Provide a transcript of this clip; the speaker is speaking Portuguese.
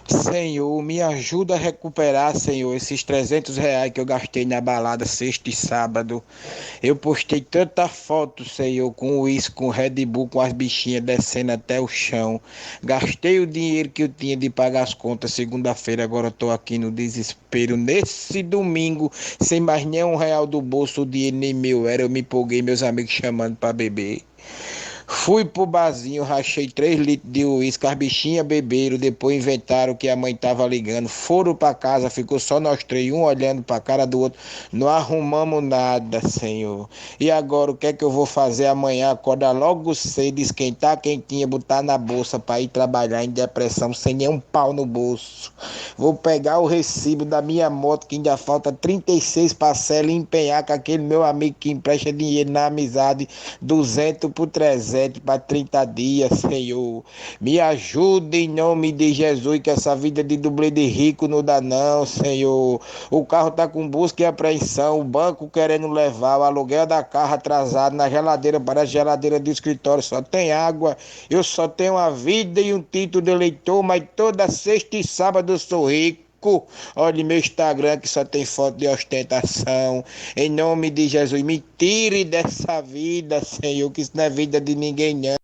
Senhor, me ajuda a recuperar, Senhor, esses R$ 300 que eu gastei na balada sexta e sábado. Eu postei tanta foto, Senhor, com uísque, com Red Bull, com as bichinhas descendo até o chão. Gastei o dinheiro que eu tinha de pagar as contas segunda-feira, agora eu tô aqui no desespero. Nesse domingo, sem mais nenhum real do bolso, o dinheiro nem meu era, eu me empolguei, meus amigos chamando pra beber. Fui pro barzinho, rachei 3 litros de uísque, as bichinhas beberam, depois inventaram que a mãe tava ligando, foram pra casa, ficou só nós três, um olhando pra cara do outro, não arrumamos nada, Senhor. E agora o que é que eu vou fazer amanhã? Acordar logo cedo, esquentar a quentinha, botar na bolsa pra ir trabalhar em depressão, sem nenhum pau no bolso. Vou pegar o recibo da minha moto, que ainda falta 36 parcelas, e empenhar com aquele meu amigo que empresta dinheiro na amizade, 200 por 300 para 30 dias, Senhor. Me ajude em nome de Jesus, que essa vida de dublê de rico não dá não, Senhor. O carro tá com busca e apreensão, o banco querendo levar, o aluguel da carro atrasado, na geladeira, parece geladeira do escritório, só tem água. Eu só tenho uma vida e um título de eleitor, mas toda sexta e sábado eu sou rico. Olha meu Instagram que só tem foto de ostentação. Em nome de Jesus, me tire dessa vida, Senhor, que isso não é vida de ninguém não.